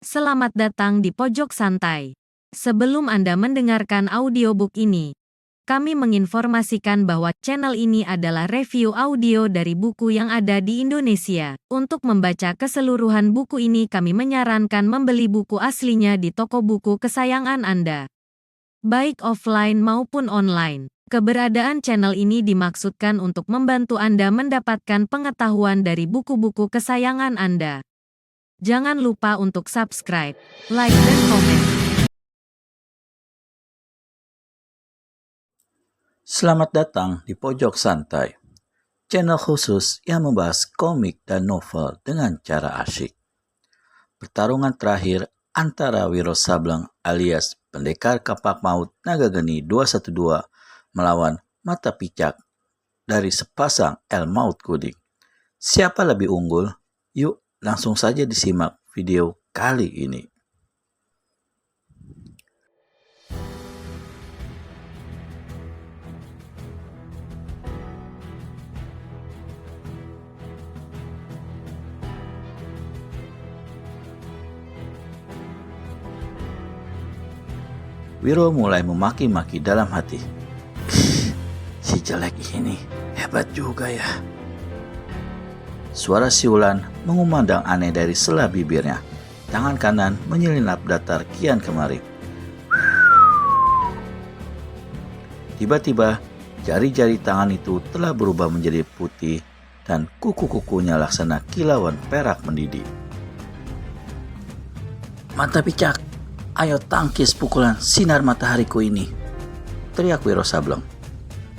Selamat datang di Pojok Santai. Sebelum Anda mendengarkan audiobook ini, kami menginformasikan bahwa channel ini adalah review audio dari buku yang ada di Indonesia. Untuk membaca keseluruhan buku ini kami menyarankan membeli buku aslinya di toko buku kesayangan Anda, baik offline maupun online. Keberadaan channel ini dimaksudkan untuk membantu Anda mendapatkan pengetahuan dari buku-buku kesayangan Anda. Jangan lupa untuk subscribe, like, dan komen. Selamat datang di Pojok Santai, channel khusus yang membahas komik dan novel dengan cara asyik. Pertarungan terakhir antara Wiro Sableng alias Pendekar Kapak Maut Naga Geni 212 melawan Mata Picak dari sepasang El Maut Kuning. Siapa lebih unggul? Yuk langsung saja disimak video kali ini. Wiro mulai memaki-maki dalam hati. Si jelek ini hebat juga ya. Suara siulan mengumandang aneh dari sela bibirnya. Tangan kanan menyelinap datar kian kemari. Tiba-tiba, jari-jari tangan itu telah berubah menjadi putih dan kuku-kukunya laksana kilauan perak mendidih. Mata Picak, ayo tangkis pukulan sinar matahariku ini, teriak Wiro Sableng.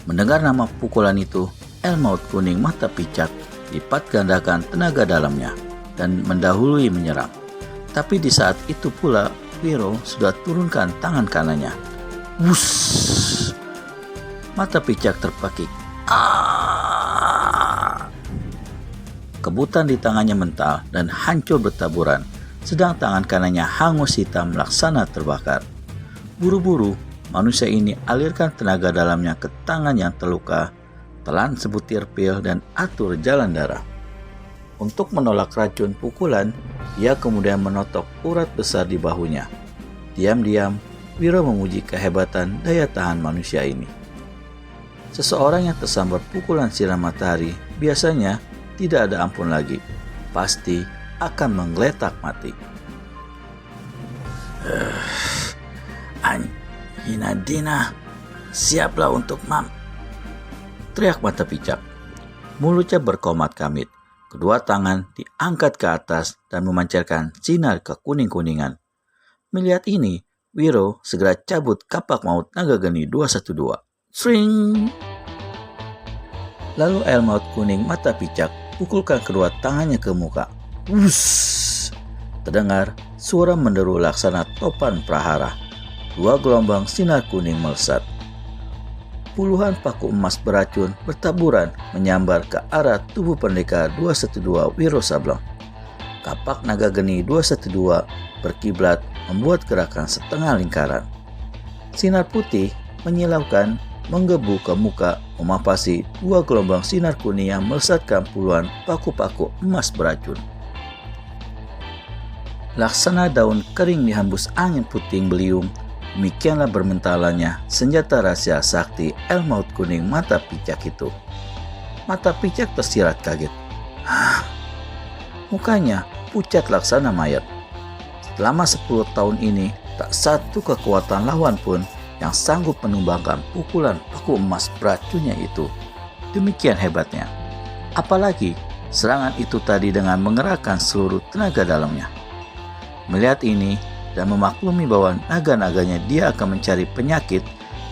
Mendengar nama pukulan itu, El Maut Kuning Mata Picak lipat gandakan tenaga dalamnya dan mendahului menyerang. Tapi di saat itu pula Wiro sudah turunkan tangan kanannya. Wuss! Mata Picak terpakik. Kebutan di tangannya mental dan hancur bertaburan, sedang tangan kanannya hangus hitam laksana terbakar. Buru-buru, manusia ini alirkan tenaga dalamnya ke tangan yang terluka, telan sebutir pil dan atur jalan darah. Untuk menolak racun pukulan, dia kemudian menotok urat besar di bahunya. Diam-diam, Wiro memuji kehebatan daya tahan manusia ini. Seseorang yang tersambar pukulan sinar matahari biasanya tidak ada ampun lagi. Pasti akan menggeletak mati. Anjinadina, siaplah untuk teriak Mata Picak. Mulutnya berkomat kamit. Kedua tangan diangkat ke atas dan memancarkan sinar kekuning-kuningan. Melihat ini, Wiro segera cabut kapak maut Naga Geni 212. Sring! Lalu El Maut Kuning Mata Picak pukulkan kedua tangannya ke muka. Wuss! Terdengar suara menderu laksana topan prahara. Dua gelombang sinar kuning melesat. Puluhan paku emas beracun bertaburan menyambar ke arah tubuh Pendekar 212 Wiro Sableng. Kapak Naga Geni 212 berkiblat membuat gerakan setengah lingkaran. Sinar putih menyilaukan menggebu ke muka, memapasi dua gelombang sinar kuning yang melesatkan puluhan paku-paku emas beracun. Laksana daun kering dihembus angin puting beliung, demikianlah bermentalannya senjata rahasia sakti El Maut Kuning Mata Picak itu. Mata Picak tersirat kaget. Mukanya pucat laksana mayat. Selama 10 tahun ini, tak satu kekuatan lawan pun yang sanggup menumbangkan pukulan paku emas beracunnya itu. Demikian hebatnya. Apalagi serangan itu tadi dengan mengerahkan seluruh tenaga dalamnya. Melihat ini dan memaklumi bahwa naga-naganya dia akan mencari penyakit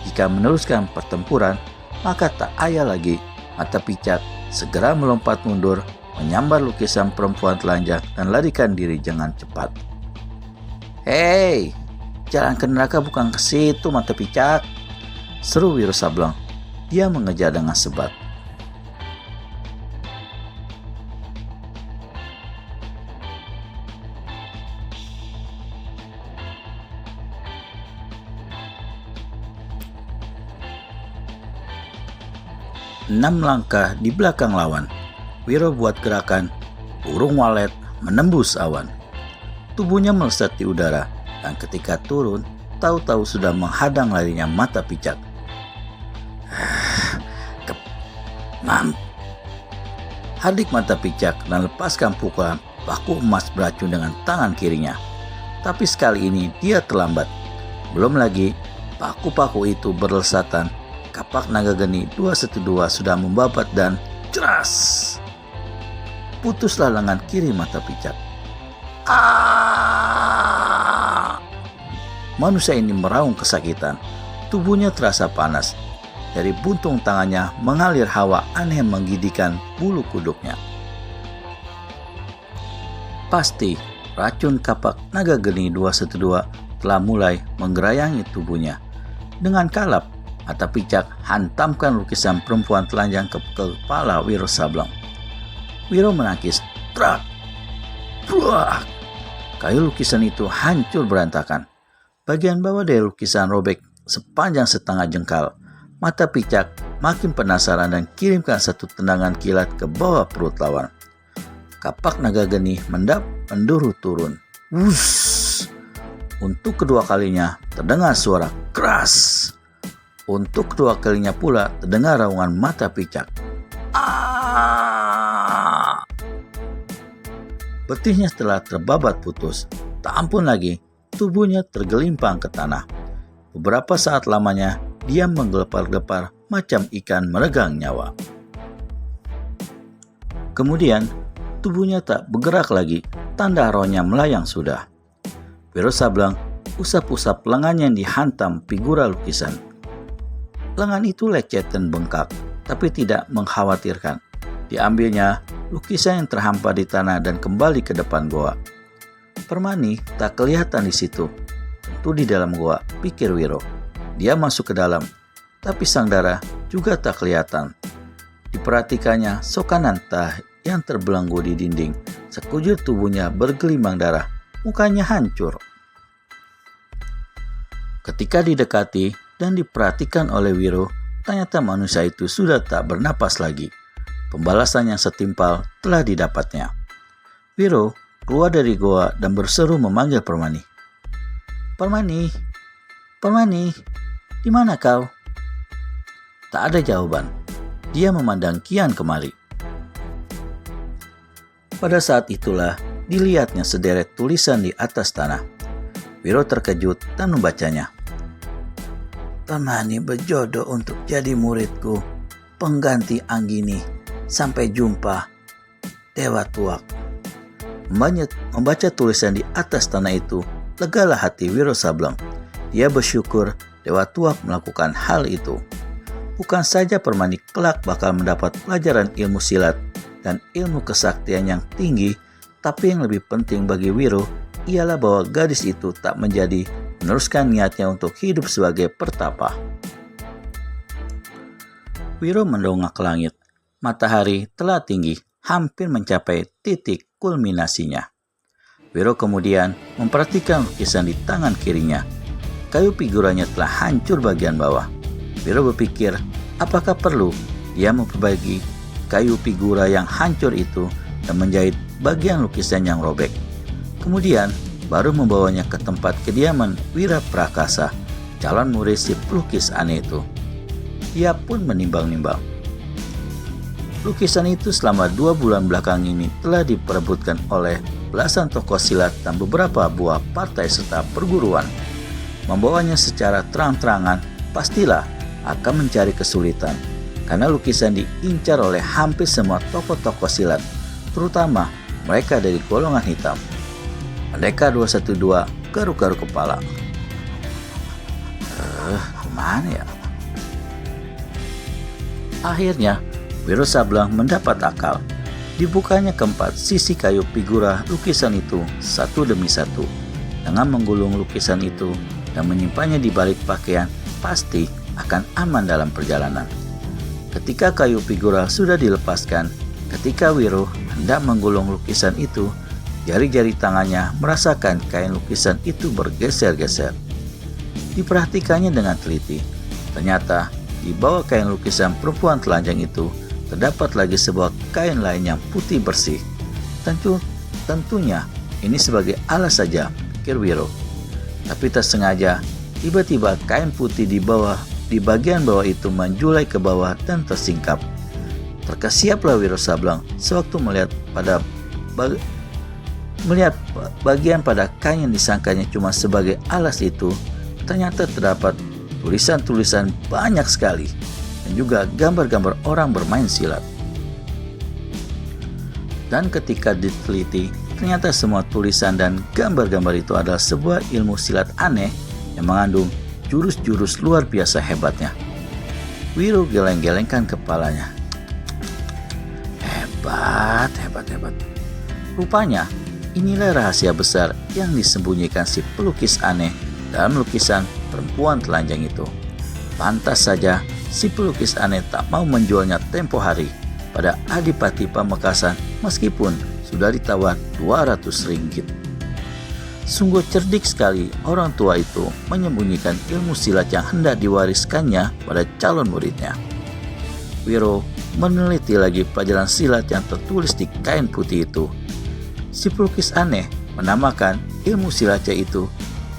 jika meneruskan pertempuran, maka tak ayah lagi Mata Picak segera melompat mundur, menyambar lukisan perempuan telanjang dan larikan diri dengan cepat. Hei, jalan ke neraka bukan ke situ Mata Picak, seru Wiro Sableng. Dia mengejar dengan sebat. Enam langkah di belakang lawan, Wiro buat gerakan burung walet menembus awan. Tubuhnya melesat di udara, dan ketika turun, tahu-tahu sudah menghadang larinya Mata Picak. Mam. Hardik Mata Picak dan lepaskan pukulan paku emas beracun dengan tangan kirinya. Tapi sekali ini dia terlambat. Belum lagi, paku-paku itu berlesatan. Kapak naga geni 212 sudah membabat dan ceras. Putuslah lengan kiri Mata Picak. Manusia ini meraung kesakitan. Tubuhnya terasa panas. Dari buntung tangannya mengalir hawa aneh menggidikan bulu kuduknya. Pasti racun kapak naga geni 212 telah mulai menggerayangi tubuhnya. Dengan kalap, Mata Picak hantamkan lukisan perempuan telanjang ke kepala Wiro Sableng. Wiro menangkis. Trak! Pruak! Kayu lukisan itu hancur berantakan. Bagian bawah dari lukisan robek sepanjang setengah jengkal. Mata Picak makin penasaran dan kirimkan satu tendangan kilat ke bawah perut lawan. Kapak naga geni menduru turun. Wuss! Untuk kedua kalinya terdengar suara keras. Untuk kedua kalinya pula terdengar raungan Mata Picak. Betihnya telah terbabat putus. Tak ampun lagi, tubuhnya tergelimpang ke tanah. Beberapa saat lamanya, dia menggelepar-gelepar macam ikan meregang nyawa. Kemudian, tubuhnya tak bergerak lagi, tanda rohnya melayang sudah. Wiro Sableng usap-usap lengannya yang dihantam figura lukisan. Lengan itu lecet dan bengkak, tapi tidak mengkhawatirkan. Diambilnya lukisan yang terhampar di tanah dan kembali ke depan goa. Permani tak kelihatan di situ. Tentu di dalam goa, pikir Wiro. Dia masuk ke dalam, tapi sang darah juga tak kelihatan. Diperhatikannya Sokananta yang terbelenggu di dinding. Sekujur tubuhnya bergelimang darah, mukanya hancur. Ketika didekati dan diperhatikan oleh Wiro, ternyata manusia itu sudah tak bernapas lagi. Pembalasan yang setimpal telah didapatnya. Wiro keluar dari goa dan berseru memanggil Permani. Permani, Permani, di mana kau? Tak ada jawaban. Dia memandang kian kemari. Pada saat itulah dilihatnya sederet tulisan di atas tanah. Wiro terkejut dan membacanya. Permani berjodoh untuk jadi muridku, pengganti Anggini. Sampai jumpa, Dewa Tuak. Membaca tulisan di atas tanah itu, legalah hati Wiro Sableng. Dia bersyukur Dewa Tuak melakukan hal itu. Bukan saja Permani kelak bakal mendapat pelajaran ilmu silat dan ilmu kesaktian yang tinggi, tapi yang lebih penting bagi Wiro ialah bahwa gadis itu tak menjadi meneruskan niatnya untuk hidup sebagai pertapa. Wiro mendongak ke langit. Matahari telah tinggi, hampir mencapai titik kulminasinya. Wiro kemudian memperhatikan lukisan di tangan kirinya. Kayu figuranya telah hancur bagian bawah. Wiro berpikir, apakah perlu dia memperbaiki kayu figura yang hancur itu dan menjahit bagian lukisan yang robek. Kemudian baru membawanya ke tempat kediaman Wira Prakasa, calon murid si pelukis aneh itu. Dia pun menimbang-nimbang. Lukisan itu selama 2 bulan belakang ini telah diperebutkan oleh belasan tokoh silat dan beberapa buah partai serta perguruan. Membawanya secara terang-terangan pastilah akan mencari kesulitan, karena lukisan diincar oleh hampir semua tokoh-tokoh silat, terutama mereka dari golongan hitam. Pendekar 212 garuk-garuk kepala. Kemana ya? Akhirnya Wiro Sableng mendapat akal. Dibukanya keempat sisi kayu figura lukisan itu satu demi satu. Dengan menggulung lukisan itu dan menyimpannya di balik pakaian, pasti akan aman dalam perjalanan. Ketika kayu figura sudah dilepaskan, ketika Wiro hendak menggulung lukisan itu, jari-jari tangannya merasakan kain lukisan itu bergeser-geser. Diperhatikannya dengan teliti. Ternyata di bawah kain lukisan perempuan telanjang itu terdapat lagi sebuah kain lain yang putih bersih. Tentunya ini sebagai alas saja, pikir Wiro. Tapi tak sengaja, tiba-tiba kain putih di bagian bawah itu menjulai ke bawah dan tersingkap. Terkesiaplah Wiro Sableng sewaktu melihat bagian pada kain yang disangkanya cuma sebagai alas itu, ternyata terdapat tulisan-tulisan banyak sekali dan juga gambar-gambar orang bermain silat. Dan ketika diteliti, ternyata semua tulisan dan gambar-gambar itu adalah sebuah ilmu silat aneh yang mengandung jurus-jurus luar biasa hebatnya. Wiro geleng-gelengkan kepalanya. Hebat. Rupanya, inilah rahasia besar yang disembunyikan si pelukis aneh dalam lukisan perempuan telanjang itu. Pantas saja si pelukis aneh tak mau menjualnya tempo hari pada Adipati Pamekasan meskipun sudah ditawar 200 ringgit. Sungguh cerdik sekali orang tua itu menyembunyikan ilmu silat yang hendak diwariskannya pada calon muridnya. Wiro meneliti lagi pelajaran silat yang tertulis di kain putih itu. Si pelukis aneh menamakan ilmu silatnya itu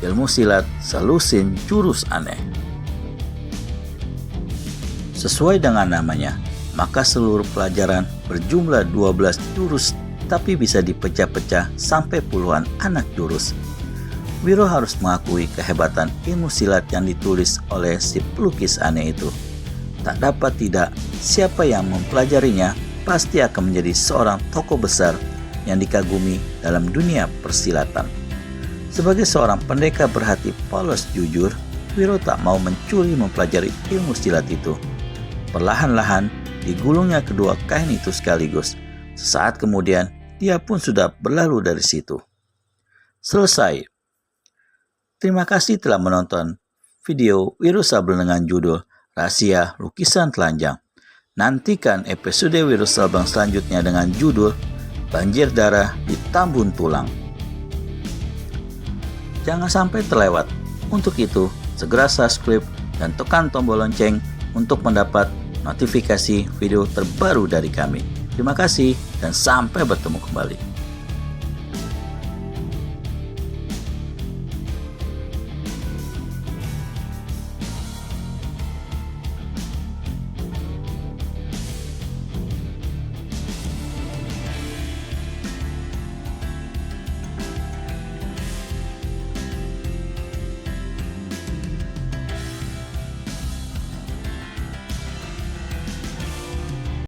ilmu silat selusin jurus aneh. Sesuai dengan namanya, maka seluruh pelajaran berjumlah 12 jurus tapi bisa dipecah-pecah sampai puluhan anak jurus. Wiro harus mengakui kehebatan ilmu silat yang ditulis oleh si pelukis aneh itu. Tak dapat tidak, siapa yang mempelajarinya pasti akan menjadi seorang tokoh besar yang dikagumi dalam dunia persilatan. Sebagai seorang pendekar berhati polos jujur, Wiro tak mau mencuri mempelajari ilmu silat itu. Perlahan-lahan digulungnya kedua kain itu sekaligus. Sesaat kemudian, dia pun sudah berlalu dari situ. Selesai. Terima kasih telah menonton video Wiro Sableng dengan judul Rahasia Lukisan Telanjang. Nantikan episode Wiro Sableng selanjutnya dengan judul Banjir Darah di Tambun Tulang. Jangan sampai terlewat. Untuk itu, segera subscribe dan tekan tombol lonceng untuk mendapat notifikasi video terbaru dari kami. Terima kasih dan sampai bertemu kembali.